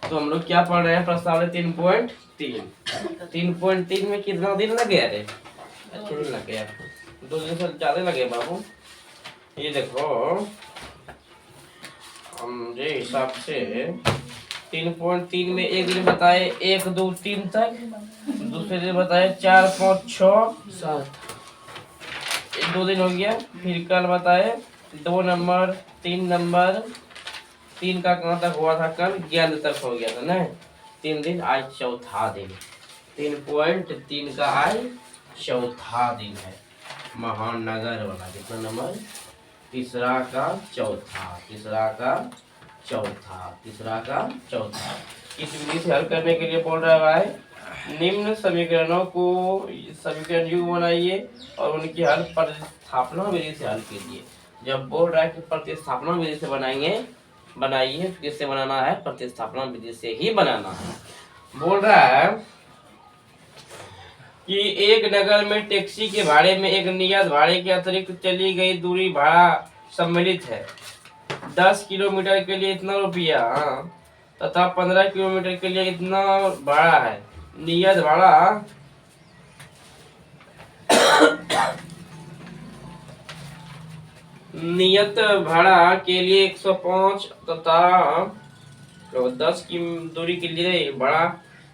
तो हम लोग क्या पढ़ रहे हैं, प्रश्नावली 3.3। 3.3 में कितना दिन लग गया रे? अच्छे दिन लग गया, 2 दिन से ज्यादा लगे बाबू। ये देखो मेरे हिसाब से 3.3 में एक दिन बताए 1 2 3 तक, दूसरे दिन बताए 4 5 6 7, 2 दिन हो गया। फिर कल बताए 2 नंबर 3 नंबर, 3 का कहाँ तक हुआ था कल, 11 तक हो गया था ना, 3 दिन। आज चौथा दिन 3.3 का आज चौथा दिन है, महानगर वाला। कितना नंबर? तीसरा का चौथा, तीसरा का चौथा, तीसरा का चौथा। इस विधि से हल करने के लिए बोल रहा है, निम्न समीकरणों को समीकरण युग बनाइए और उनकी हल प्रतिस्थापना विधि से हल कीजिए। जब बोल रहा है कि प्रतिस्थापना विधि से बनाएंगे, बनाइए, किससे बनाना है? प्रतिस्थापना विधि से ही बनाना है। बोल रहा है कि एक नगर में टैक्सी के भाड़े में एक नियत भाड़े के अतिरिक्त चली गई दूरी भाड़ा सम्मिलित है। 10 किलोमीटर के लिए इतना रुपया तथा 15 किलोमीटर के लिए इतना भाड़ा है। नियत भाड़ा नियत भाड़ा के लिए 105 तथा 10 की दूरी के लिए भाड़ा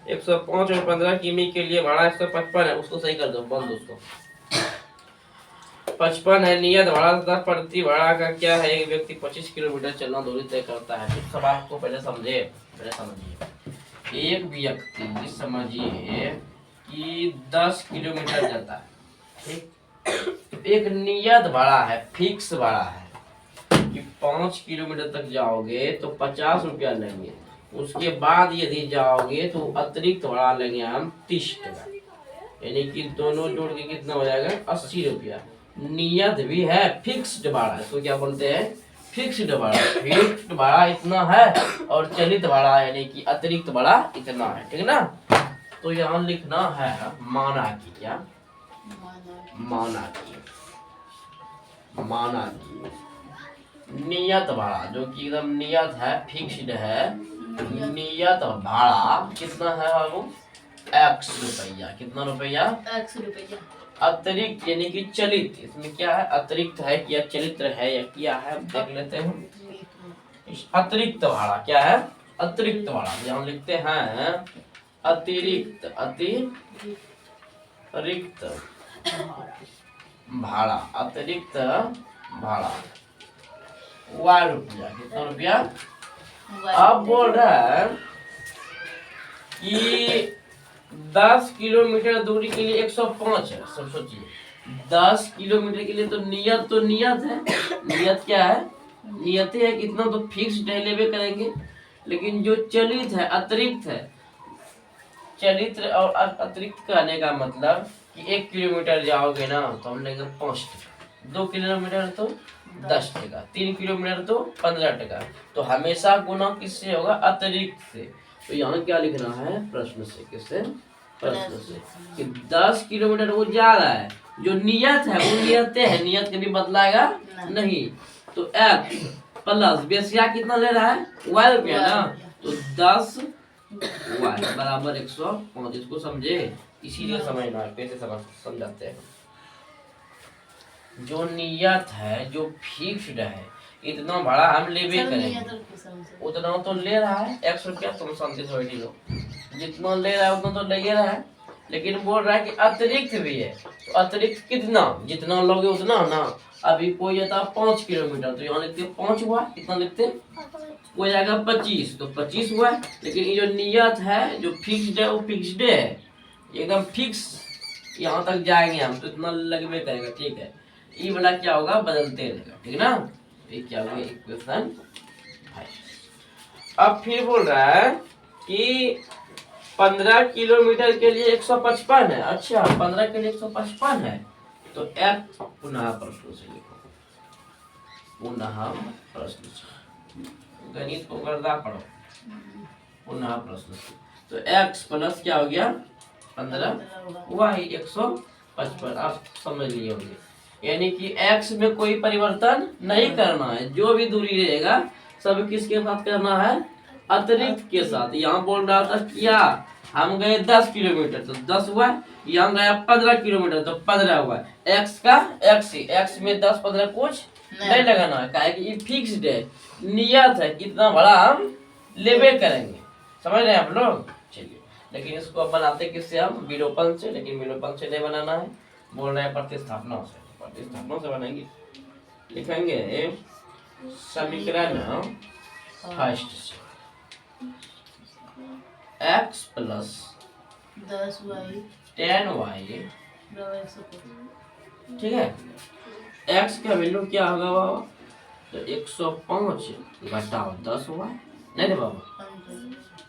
105 और 15 किमी के लिए भाड़ा 155 है। उसको सही कर दो, बंद उसको। 55 है नियत भाड़ा तथा प्रति भाड़ा का क्या है? एक व्यक्ति 25 किलोमीटर चलना दूरी तय करता है। तो सब आपको पहले समझिए, एक व्यक्ति समझिए कि 10 किलोमीटर चलता है, ठीक। एक नियत भाड़ा है, फिक्स भाड़ा है कि 5 किलोमीटर तक जाओगे तो 50 रुपया लेंगे, उसके बाद यदि जाओगे तो अतिरिक्त भाड़ा लेंगे हम 30 टका, यानी कि दोनों जोड़ के कितना हो जाएगा? 80 रुपया। नियत भी है, फिक्स्ड भाड़ा, इसको क्या बोलते हैं? फिक्स्ड भाड़ा। फिक्स्ड भाड़ा इतना है और चलित भाड़ा यानी कि अतिरिक्त भाड़ा इतना है, ठीक ना। तो यहाँ लिखना है माना की, क्या माना की, माना की नियत भाड़ा जो कि एकदम नियत है, फिक्स्ड है। नियत भाड़ा कितना है बाबू? x रुपया। कितना रुपया? x रुपया। अतिरिक्त यानी कि चलित, इसमें क्या है? अतिरिक्त है या चलित है या क्या है, देख लेते हैं। अतिरिक्त भाड़ा क्या है? अतिरिक्त भाड़ा। यहाँ लिखते हैं अतिरिक्त, अतिरिक्त भाड़ा, अतिरिक्त भाड़ा y रुपया। कितना रुपया? अब बोल रहा है कि 10 किलोमीटर दूरी के लिए 105 है। सब सोचिए, 10 किलोमीटर के लिए तो नियत है। नियत क्या है? नियत है कितना, तो फिक्स लेवे करेंगे। लेकिन जो चलित है, अतिरिक्त है। चलित और अतिरिक्त कहने का मतलब कि 1 किलोमीटर जाओगे ना तो हम लेंगे 5 टका, 2 किलोमीटर तो 10 टका, 3 किलोमीटर तो 15 टका। तो हमेशा गुना किससे होगा? अतिरिक्त से। तो यहाँ क्या लिखना है? प्रश्न से। किससे? प्रश्न से कि 10 किलोमीटर वो जा रहा है, जो नियत है वो नियत है, नियत कभी बदलाएगा नहीं। तो x प्लस बेसिया कितना ले रहा है? y रुपया ना, तो 10 y बराबर 105। इसको समझे? इसीलिए समझना है, कैसे समझाते हैं। जो नियत है, जो फिक्स्ड है, इतना भाड़ा हम लेवे करेंगे, उतना तो ले रहा है। 100 रुपया तुम शांति से बैठी लो, जितना ले रहा है उतना तो ले रहा है। लेकिन बोल रहा है कि अतिरिक्त भी है, तो अतिरिक्त कितना? जितना लोगे उतना ना। अभी कोई जाता 5 किलोमीटर, तो यहाँ लिखते 5 हुआ, कितना लिखते? कोई जाएगा 25, तो 25 हुआ। लेकिन ये जो नियत है, जो फिक्स्ड है, वो फिक्स्ड है, एकदम फिक्स। यहाँ तक जाएंगे हम तो इतना लगवे करेगा, ठीक है। ये वाला क्या होगा? बदलते रहेगा, ठीक ना। ये क्या होगा? इक्वेशन 5। अब फिर बोल रहा है कि 15 किलोमीटर के लिए 155 है। अच्छा, 15 के लिए 155 है, तो f पुनः प्रश्न से लिखो, पुनः प्रश्न से। गणित को गर्दा पढ़ो, पुनः प्रश्न से। तो x प्लस क्या हो गया? 15 y 155। आप समझ लिए होंगे, यानी कि x में कोई परिवर्तन नहीं करना है। जो भी दूरी रहेगा सब किसके साथ करना है? अतिरिक्त के साथ। यहाँ बोल रहा था क्या, हम गए 10 किलोमीटर तो 10 हुआ, यहाँ गया 15 किलोमीटर तो 15 हुआ। एक्स का एक्स ही, एक्स में 10 15 कुछ नहीं लगाना है, क्या कि ये फिक्स्ड है, नियत है कितना बड़ा हम लेबे करेंगे। समझ रहे हैं आप लोग? चलिए, लेकिन इसको अब बनाते किससे, हम विलोपन से, लेकिन विलोपन से नहीं बनाना है, बोल रहे हैं प्रतिस्थापना से। प्रतिस्थापना से बनाएंगे, लिखेंगे समीकरण फर्स्ट से x प्लस 10y 10y, 150। ठीक है। x का वैल्यू क्या होगा बाबा, तो 105 घटाओ 10y, नहीं रे बाबा,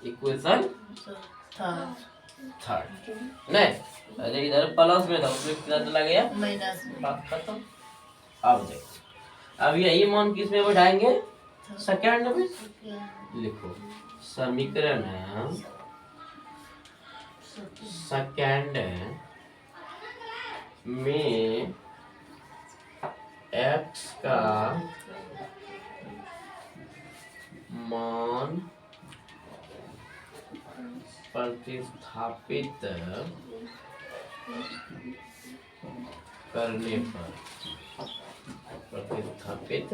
इक्वेशन थर्ड नहीं, अरे इधर प्लस में था, उसमें कितना चला गया माइनस में। बात खत्म। अब देखो, अब यही मान किस में बैठाएंगे, सेकंड में। लिखो समीकरण सेकंड में x का मान प्रतिस्थापित करने पर, प्रतिस्थापित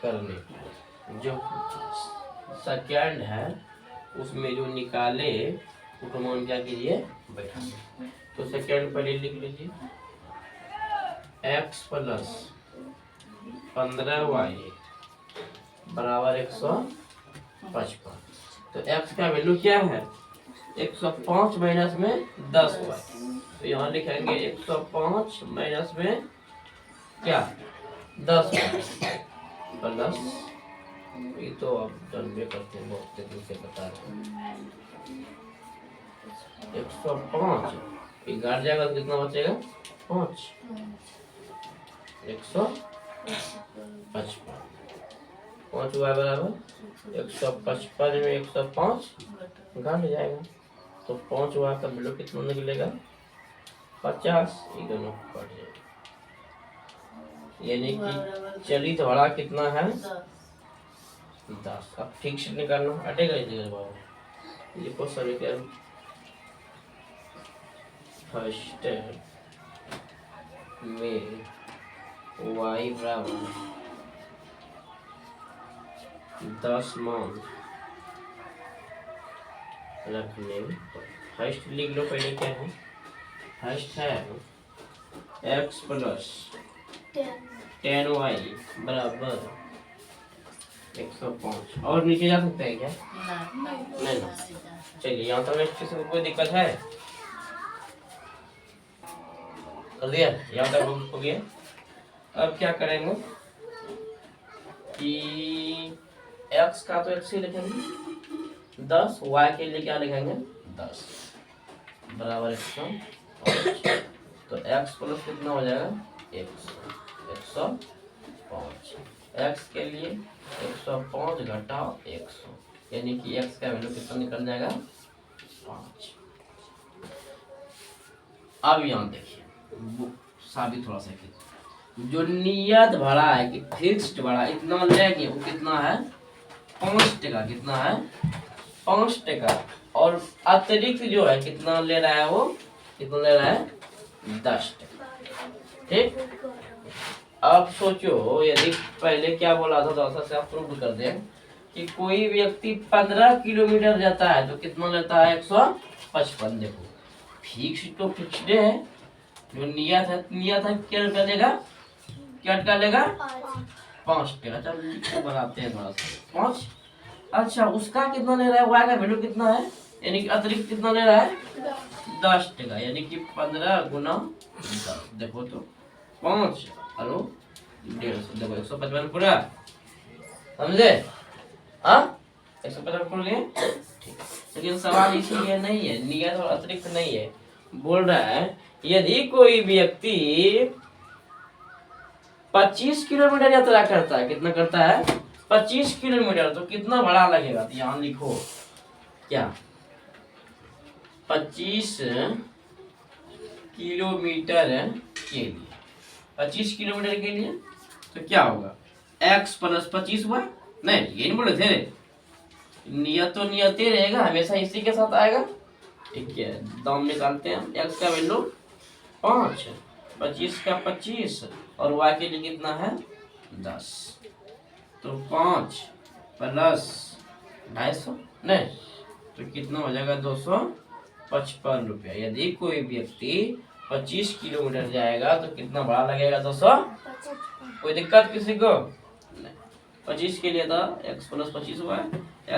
करने जो सेकंड है उसमें जो निकाले उसको मान क्या कीजिए, बैठा। तो सेकंड पहले लिख लीजिए, x प्लस 15y बराबर 155। तो x का वैल्यू क्या है, 105 माइनस में 10y, तो यहाँ लिखेंगे 105 माइनस में क्या 10y प्लस, ये तो आप जानबे करते हैं, बहुत तेजी से बता रहे हैं, 105 घट जाएगा तो कितना बचेगा 5, 155, 5 y बराबर 155 में 105 घट जाएगा, तो 5 y का वैल्यू कितना निकलेगा 50, ये दोनों कट जाएगा, यानी कि चलित भाड़ा कितना है 10। अब ठीक से निकालना, हटेगा इधर बाबू, लिखो समीकरण फर्स्ट में y बराबर 10 मान रखने पर, फर्स्ट लिख लो पहले क्या है, फर्स्ट है x प्लस 10y बराबर 105, और नीचे जा सकते हैं क्या, नहीं ना। चलिए यहाँ तक किसी को कोई दिक्कत है, कर दिया, यहाँ तक हो गया। अब क्या करेंगे कि x का तो x ही लिखेंगे 10, y के लिए क्या लिखेंगे 10 बराबर 105, तो x प्लस कितना हो जाएगा 105, x के लिए 105 घटाओ 100, यानी कि x का वैल्यू कितना निकल जाएगा 5। अब यहाँ देखिए साबित थोड़ा सा कीजिए, जो नियत भाड़ा है कि फिक्स्ड भाड़ा इतना लेंगे, वो कितना है 5 टका, कितना है 5 टका, और अतिरिक्त जो है कितना ले रहा है, वो कितना ले रहा है 10 टका, ठीक। अब सोचो, यदि पहले क्या बोला था, तो से आप प्रूव कर दें कि कोई व्यक्ति 15 किलोमीटर जाता है तो कितना लेता है 155। देखो फिक्स तो फिक्स्ड है, जो नियत है क्या रुपया लेगा, क्या टका लेगा 5 टका। चलो बनाते हैं थोड़ा सा 5। अच्छा उसका कितना ले रहा है, y का वैल्यू कितना है, यानी कि अतिरिक्त कितना ले रहा है 10 टका, यानी कि 15 गुना 10, देखो तो 5 हेलो 150, देखो 155 पूरा, समझे, हाँ 155 पूरा गए, ठीक। लेकिन सवाल इसीलिए नहीं है, नियत और अतिरिक्त नहीं है, बोल रहा है यदि कोई व्यक्ति 25 किलोमीटर यात्रा करता है, कितना करता है 25 किलोमीटर, तो कितना भाड़ा लगेगा, तो यहाँ लिखो क्या 25 किलोमीटर के लिए, 25 किलोमीटर के लिए तो क्या होगा x प्लस 25 हुआ, नहीं ये नहीं बोले थे, नियत तो नियत ही रहेगा, हमेशा इसी के साथ आएगा। ठीक है, दाम निकालते हैं। एक्स का वैल्यू 5, 25 का 25 और वाई के लिए कितना है 10। तो 5 प्लस 250 नहीं तो कितना हो जाएगा 255 रुपया। यदि कोई व्यक्ति 25 किलोमीटर जाएगा तो कितना भाड़ा लगेगा 200। कोई दिक्कत किसी को नहीं। 25 के लिए था x प्लस 25 हुआ है,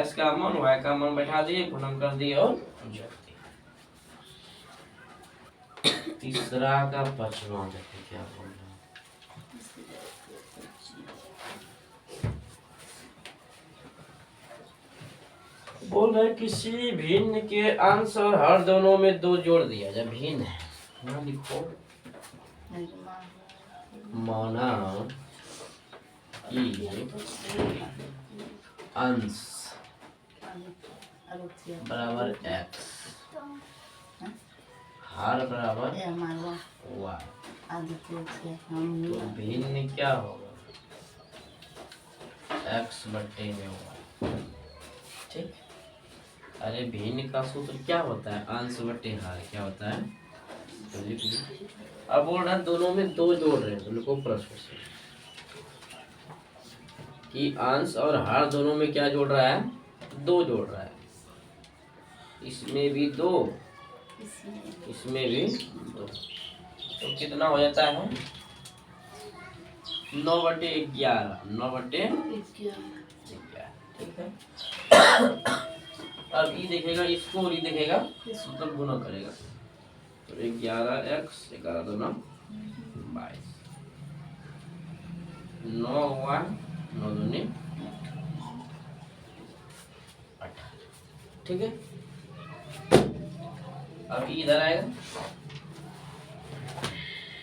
x का मान y का मान बैठा दिए, गुणन कर दिए और जोड़ दिए। तीसरा का पचवां देखिए क्या बोल रहा है। बोल रहे किसी भिन्न के अंश और हर दोनों में 2 जोड़ दिया जाए। भिन्न है ना, लिखो माना कि अंश बराबर x, हर बराबर y, तो भिन्न क्या होगा x बट्टे में y। ठीक, अरे भिन्न का सूत्र क्या होता है अंश बट्टे हर, क्या होता है तो लिख लो। अब बोल रहा है दोनों में 2 जोड़ रहे हैं, तो लिखो प्रश्न से कि अंश और हर दोनों में क्या जोड़ रहा है 2 जोड़ रहा है। इसमें भी 2, इसमें भी 2, तो कितना हो जाता है 9/11, 9/11। ठीक है, अब ये देखेगा इसको और ये देखेगा मतलब गुना करेगा, तो 11x 11 2 9 22, 9y 9 2 9 18। ठीक है, अब ये इधर आएगा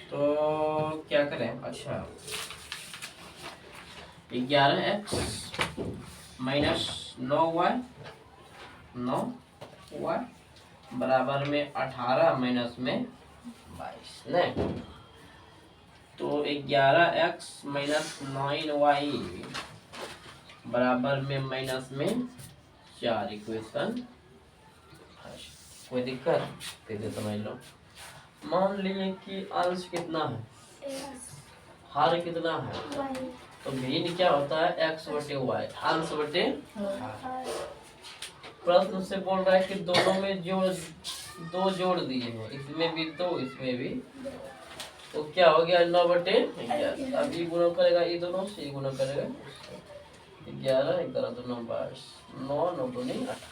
तो क्या करें, अच्छा 11x माइनस 9y 9y बराबर में 18 माइनस में 22 नहीं, तो 11x माइनस 9y बराबर में माइनस में 4। इक्वेशन कोई दिक्कत कैसे समझ लो। मान लीजिए कि अंश कितना है हर कितना है, तो भिन्न क्या होता है x बटे y, अंश बटे प्रश्न से बोल रहा है कि दोनों में जो 2 जोड़ दिए हैं, इसमें भी 2 इसमें भी, तो क्या हो गया 9/11। अब ये गुणा करेगा ये दोनों से, ये गुणा करेगा 11 11 2 9 22, 9 9 2 9 18,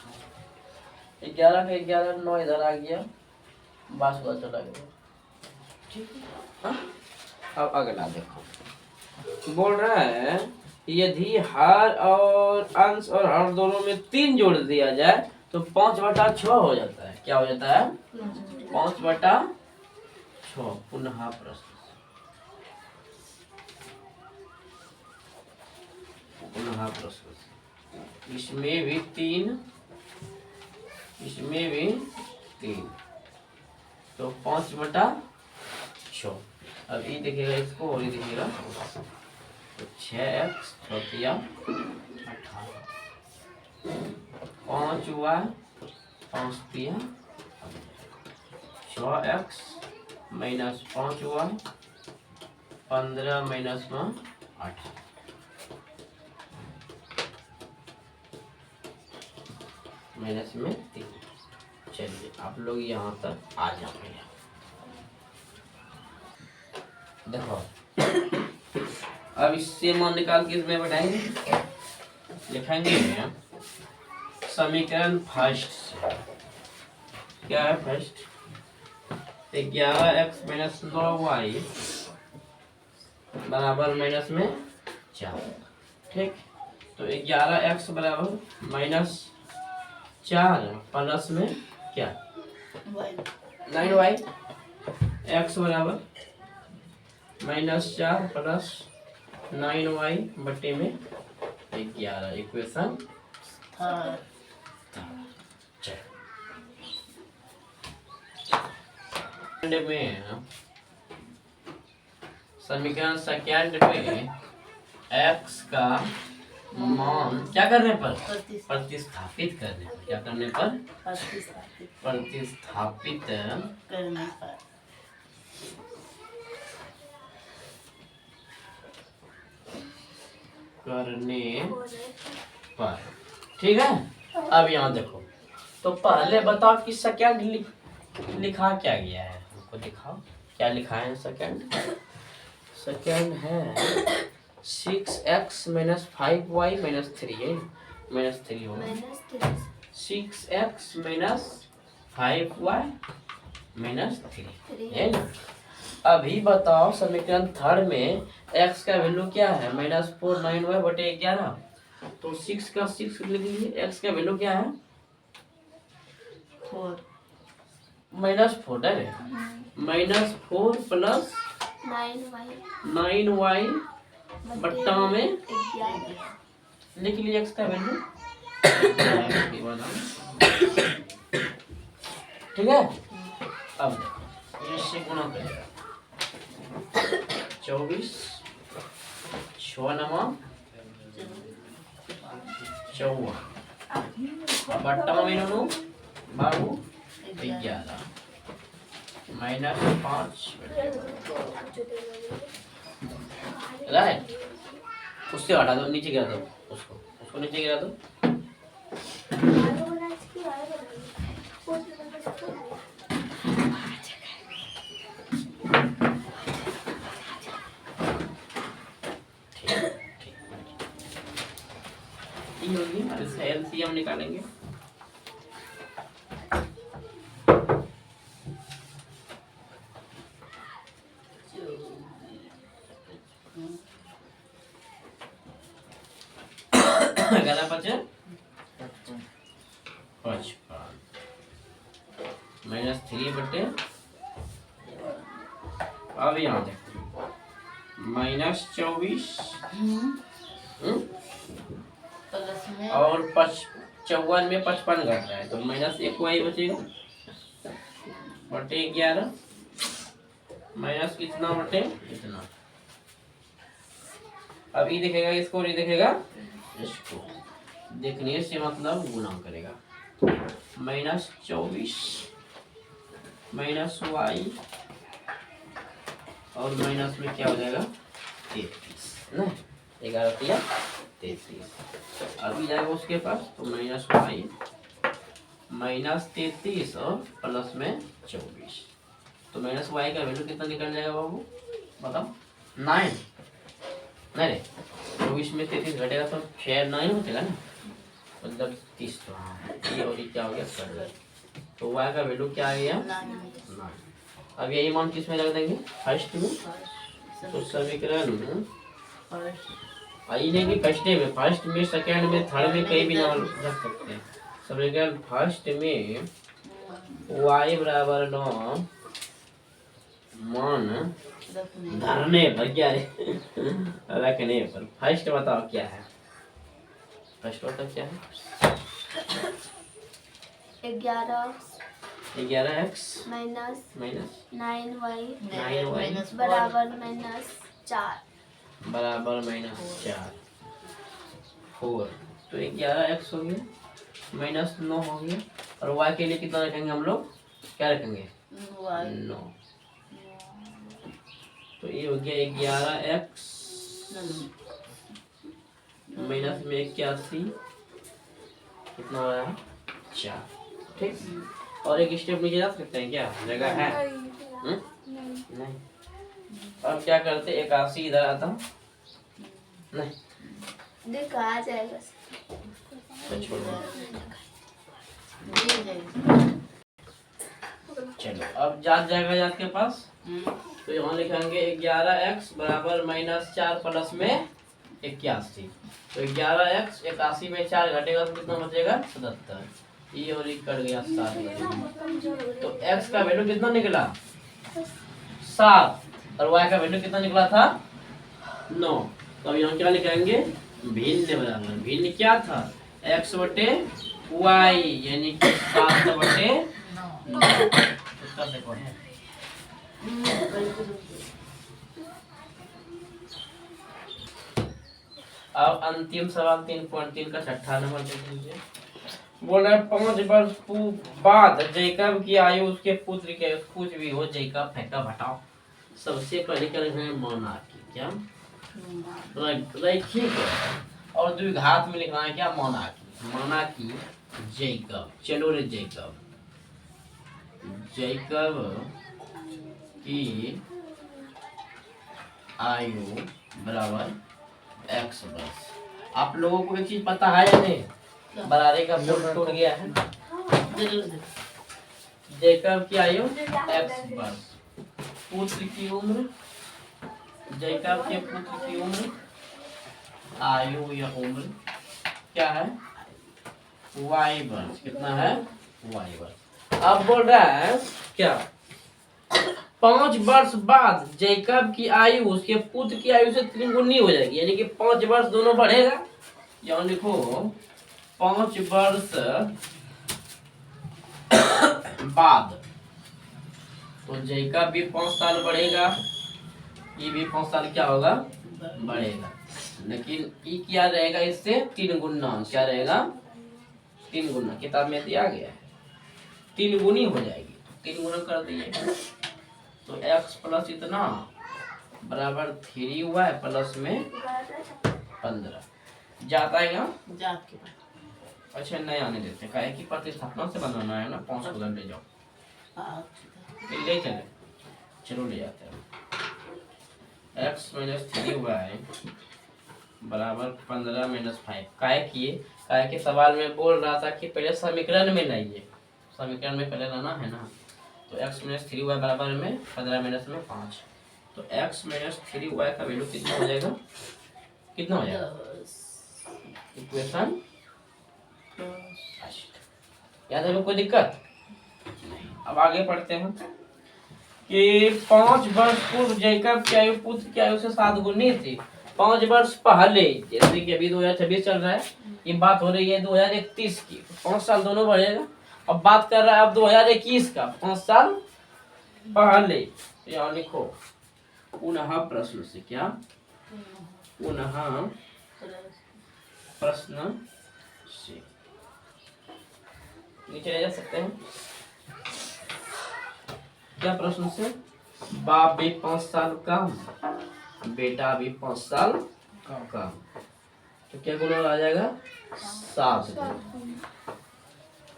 11 का 11 9 इधर आ गया, 22 उधर चला गया। ठीक है, हाँ? अब अगला देखो, बोल रहा है यदि हर और अंश और हर दोनों में 3 जोड़ दिया जाए तो 5/6 हो जाता है। क्या हो जाता है 5/6। पुनः प्रश्न, पुनः प्रश्न, इसमें भी 3 इसमें भी 3, तो 5/6। अब ये देखिएगा इसको और ये देखिएगा, तो 6x 6 18, 5y 5 6x minus 5y 15 minus में 8, माइनस में 3। चलिए आप लोग यहाँ तक आ जाएंगे। देखो अब इससे मान निकाल के इसमें बैठाएंगे, लिखेंगे समीकरण फर्स्ट से। क्या है फर्स्ट, 11x माइनस 9y बराबर माइनस में 4। ठीक, तो 11x बराबर माइनस 4 प्लस में क्या 9y, x बराबर माइनस 4 प्लस 9y बटे में 11। इक्वेशन में समीकरण सेकंड में x का मान क्या करने पर? प्रतिस्थापित प्रतिस्थापित करने पर। क्या करने पर? प्रतिस्थापित प्रतिस्थापित करने पर करने पर। ठीक है। अब यहाँ देखो, तो पहले बताओ कि सेकंड लिखा क्या गया है, हमको दिखाओ क्या लिखा है। सेकंड है 6x माइनस 5y माइनस 3 है, माइनस 3 होगा। 6x माइनस 5y माइनस 3 है ना। अभी बताओ समीकरण थर्ड में x का वैल्यू क्या है? -4 9y बटे 11। तो 6 का 6 लिख लीजिए। x का वैल्यू क्या है? 4 -4 है। -4 प्लस 9y बट्टा में लिख लीजिए x का वैल्यू। ठीक है। अब देखो इससे गुणा करेगा 24 6 नमा 54 बट्टा में मीनू बाबू 11 -5 राइट। उससे हटा दो, नीचे गिरा दो, उसको नीचे गिरा दो। ये होगी, इसका एलसीएम निकालेंगे। गला 55 -3 बटे। अब यहाँ देखो -24 प्लस में और 54 में 55 घट रहा है तो -1y बचेगा बटे 11 माइनस कितना बटे इतना। अब ये देखेगा इसको, ये देखेगा इसको, देखने से मतलब गुणा करेगा। -24 -y और माइनस में क्या हो जाएगा 33 ना, 11 33। अभी जाएगा उसके पास तो -y -33 और प्लस में 24। तो -y का वैल्यू कितना निकल जाएगा बाबू बताओ? 9 नहीं रे, 24 में 33 घटेगा तो 6 9 हो जाएगा ना, मतलब 30। तो हाँ ये और ये क्या हो गया 15। तो y का वैल्यू क्या आ गया 9। अब यही मान किस में रख देंगे? फर्स्ट में। तो समीकरण आई नहीं कि फर्स्ट में सेकंड में थर्ड में कहीं भी ना रख सकते हैं। समीकरण फर्स्ट में y बराबर 9 मान धरने पर क्या है रखने पर। फर्स्ट बताओ क्या है? फर्स्ट बताओ क्या है? 11x माइनस माइनस 9y बराबर -4 -4 4। तो 11x हो गया, -9 हो गया। और y के लिए कितना रखेंगे हम लोग? क्या रखेंगे? 9। तो ये हो गया 11x माइनस में 81 कितना हो रहा है 4। ठीक। और एक स्टेप नीचे जा सकते हैं क्या? जगह है? नहीं। अब क्या करते? 81 इधर आता नहीं, देख आ जाएगा। तो छोड़ो। चलो अब जात जाएगा जात के पास। तो यहाँ लिखेंगे 11x बराबर -4 प्लस में 81। तो 11x 81 में 4 घटेगा तो कितना बचेगा 77। ये और ये कट गया 7 बचेगा। तो x का वैल्यू कितना निकला 7 और y का वैल्यू कितना निकला था 9। तो अब यहाँ क्या लिखेंगे? भिन्न बराबर, भिन्न क्या था x बटे y यानी कि 7 बटे 9। इसका देखो है अब अंतिम सवाल 3.3 का छठा नंबर देख लीजिए। बोल रहा है 5 वर्ष बाद जैकब की आयु उसके पुत्र के कुछ भी हो, जैकब फेंका हटाओ। सबसे पहले क्या लिखना है? मोनार्की। क्या? रैखिक। और द्विघात में लिखना है क्या? मोनार्की। Monarchy Jacob. चलो रे जैकब, जैकब की आयु बराबर x वर्ष। आप लोगों को एक चीज पता है या नहीं? बरारे का बोर्ड टूट गया है। जैकब की आयु x वर्ष। पुत्र की उम्र, जैकब के पुत्र की उम्र, आयु या उम्र क्या है? y वर्ष। कितना है? y वर्ष। अब बोल रहा है क्या? 5 वर्ष बाद जैकब की आयु उसके पुत्र की आयु से 3 गुनी हो जाएगी, यानी कि 5 वर्ष दोनों बढ़ेगा। या लिखो 5 वर्ष बाद तो जैकब भी 5 साल बढ़ेगा, ये भी 5 साल क्या होगा? बढ़ेगा। लेकिन ये क्या रहेगा? इससे 3 गुना। क्या रहेगा? 3 गुना। किताब में दिया गया है 3 गुनी हो जाएगी। 3 गुना कर दिए तो x प्लस इतना बराबर 3y प्लस में 15 जाता है यहाँ। अच्छा नहीं आने देते, काहे कि प्रतिस्थापना से बनाना है ना। 5 को ले जाओ, ले चले, चलो ले जाते हैं। x माइनस 3y बराबर 15 माइनस 5। काहे कि सवाल में बोल रहा था कि पहले समीकरण में लाइए, समीकरण में पहले लाना है ना। तो x माइनस 3y बराबर में 15 माइनस में 5। तो x माइनस 3y का वैल्यू कितना हो जाएगा? कितना हो जाएगा? इक्वेशन याद है? कोई दिक्कत? अब आगे पढ़ते हैं कि 5 वर्ष पूर्व जैकब की आयु पुत्र की आयु से 7 गुनी थी। 5 वर्ष पहले, जैसे कि अभी 2026 चल रहा है, ये बात हो रही है 2031 की। 5 साल दोनों बढ़ेगा। अब बात कर रहा है अब 2021 का, 5 साल पहले। यहाँ लिखो पुनः प्रश्न से। क्या? पुनः प्रश्न से नीचे ले जा सकते हैं। क्या प्रश्न से? बाप भी 5 साल कम, बेटा भी 5 साल कम। तो क्या गुना आ जाएगा? 7 गुना।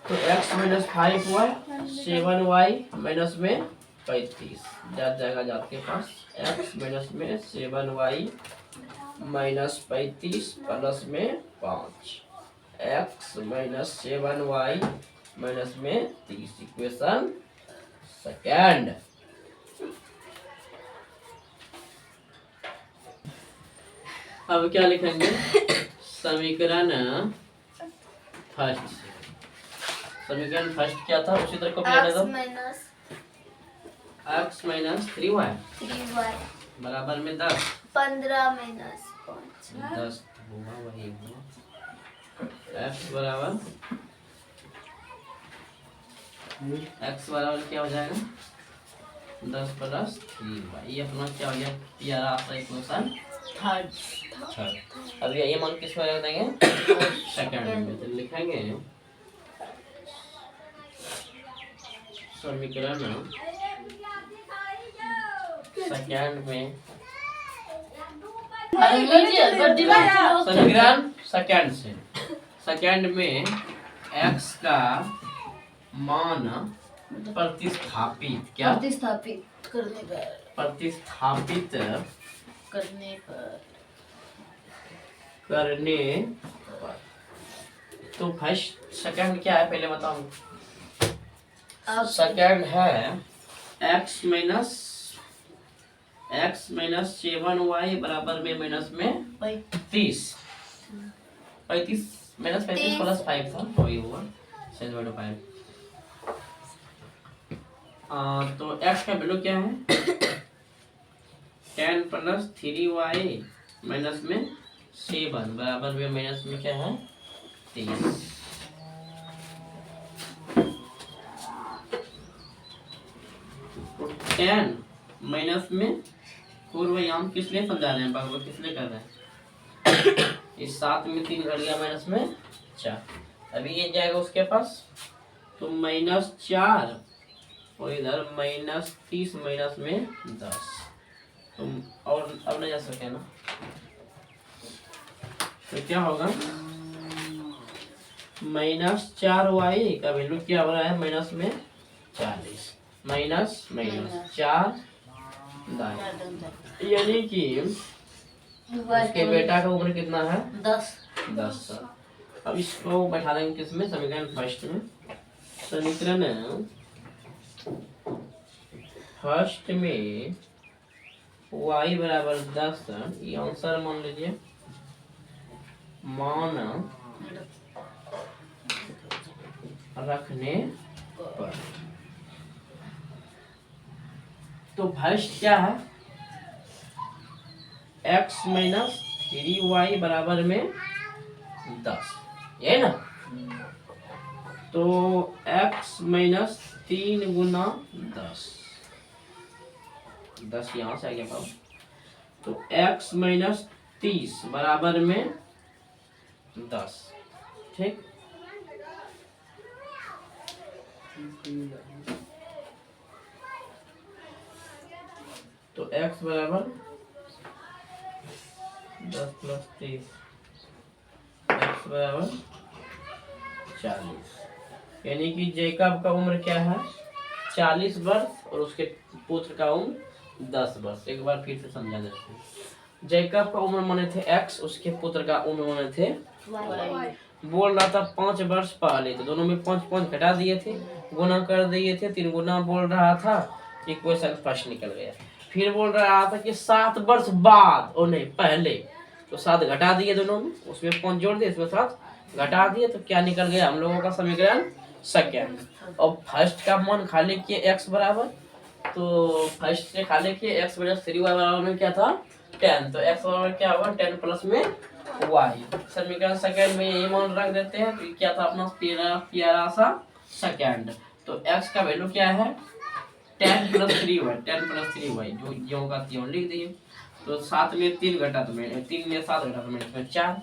तो x minus 5y 7y minus में 35 जाएगा जाते पास। x माइनस में 7y माइनस 35 प्लस में 5 x माइनस 7y माइनस में 30। Equation second. अब क्या लिखेंगे? समीकरण फर्स्ट। समीकरण फर्स्ट क्या था? उसी तरह कॉपी करना था। x माइनस 3y बराबर में 10। 15 माइनस 5 10 होगा, वही होगा। x बराबर क्या हो जाएगा? 10 प्लस 3y। ये अपना क्या हो गया? प्यारा आपका इक्वेशन थर्ड। अब ये मान किस में रख देंगे? सेकंड में। तो लिखेंगे समीकरण सेकंड में, समीकरण सेकंड से, सेकंड में x का मान प्रतिस्थापित। क्या? प्रतिस्थापित करने पर, प्रतिस्थापित करने पर तो फर्स्ट सेकंड क्या है पहले बताओ? सेकंड है x माइनस 7y बराबर में माइनस में 35 माइनस 35 प्लस 5 था, वही हुआ 7/5। तो x का वैल्यू क्या है? 10 प्लस 3y माइनस में 7 बराबर में माइनस में क्या है? 30। तो 10 माइनस में पूर्व याम किस लिए समझा रहे हैं? बाबू किस लिए कर रहे हैं? इस 7 में 3 घट गया माइनस में 4। अभी ये जाएगा उसके पास, तो -4 और इधर -30 माइनस में 10। तुम और अब नहीं जा सके ना, तो क्या होगा, -4y का वैल्यू क्या हो रहा है, माइनस में 40, माइनस माइनस 4 दाएं, यानी कि उसके बेटा का उम्र कितना है, 10 साल। अब इसको बैठा देंगे किसमें, समीकरण फर्स्ट में। समीकरण फर्स्ट में y बराबर 10, ये आंसर मान लीजिए, मान रखने पर। तो फर्स्ट क्या है, x माइनस 3y बराबर में 10, ये ना। तो x माइनस 3 गुना 10 यहाँ से आ गया पाओ, तो x माइनस 30 बराबर में 10, ठीक। तो x बराबर 10 प्लस 30, x बराबर 40, यानी कि जैकब का उम्र क्या है, 40 वर्ष और उसके पुत्र का उम्र 10 वर्ष। एक बार फिर से समझा देते हैं। जैकब का उम्र माने थे x, उसके पुत्र का उम्र माने थे y। बोल रहा था 5 वर्ष पहले, तो दोनों में 5 घटा दिए थे, गुना कर दिए थे, 3 गुना बोल रहा था, इक्वेशन फर्स्ट निकल गया। फिर बोल रहा था कि 7 वर्ष बाद, और नहीं पहले, तो 7 घटा दिए दोनों में, उसमें 5 जोड़ दिए, इसमें 7 घटा दिए, तो क्या निकल गया हम लोगों का समीकरण सेकेंड। और फर्स्ट का मान खाली किए x बराबर, तो फर्स्ट से खाली किए x माइनस 3y बराबर में क्या था, 10, तो x बराबर क्या होगा, 10 प्लस में y। समीकरण सेकेंड में यही मान रख देते हैं, तो क्या था अपना प्यारा सा सेकेंड। तो x का वैल्यू क्या है, 10 प्लस 3y, 10 प्लस 3y, जो ज्यों का त्यों लिख दिए। तो 7 में 3 घटा, तो 3 में 7 घटा, तो माइनस में 4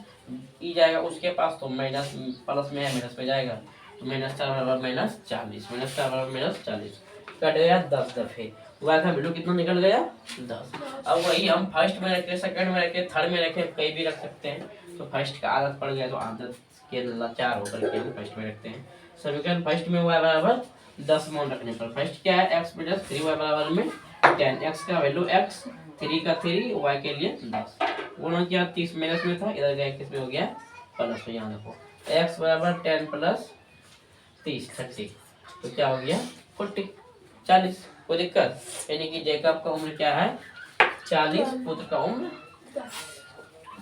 ई जाएगा उसके पास, तो माइनस प्लस में है, माइनस में जाएगा, तो -4 बराबर -40, -4 बराबर -40, कट गया 10 दफे। y का वैल्यू कितना निकल गया, 10। अब वही हम फर्स्ट में रखे, सेकंड में रखे, थर्ड में रखे, कहीं भी रख सकते हैं। तो फर्स्ट का आदत पड़ गया, तो आदत के लाचार होकर के हम फर्स्ट में रखते हैं। समीकरण फर्स्ट में y बराबर 10 मान रखने पर फर्स्ट क्या है, x माइनस 3y बराबर में 10, x का वैल्यू x, 3 का 3, y के लिए 10, गुणा किया 30 माइनस में था, इधर गया किस में हो गया, प्लस में। यहाँ देखो x बराबर 10 प्लस 30 30, तो क्या हो गया 40। कोई दिक्कत, यानी कि जैकब का उम्र क्या है, 40, पुत्र का उम्र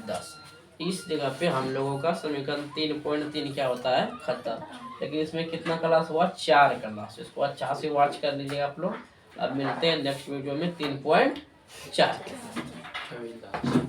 10। इस जगह पे हम लोगों का समीकरण 3.3 क्या होता है, खत्म। लेकिन इसमें कितना क्लास हुआ, 4 क्लास, इसको अच्छा से वॉच कर लीजिएगा आप लोग। अब मिलते हैं नेक्स्ट वीडियो में 3.4।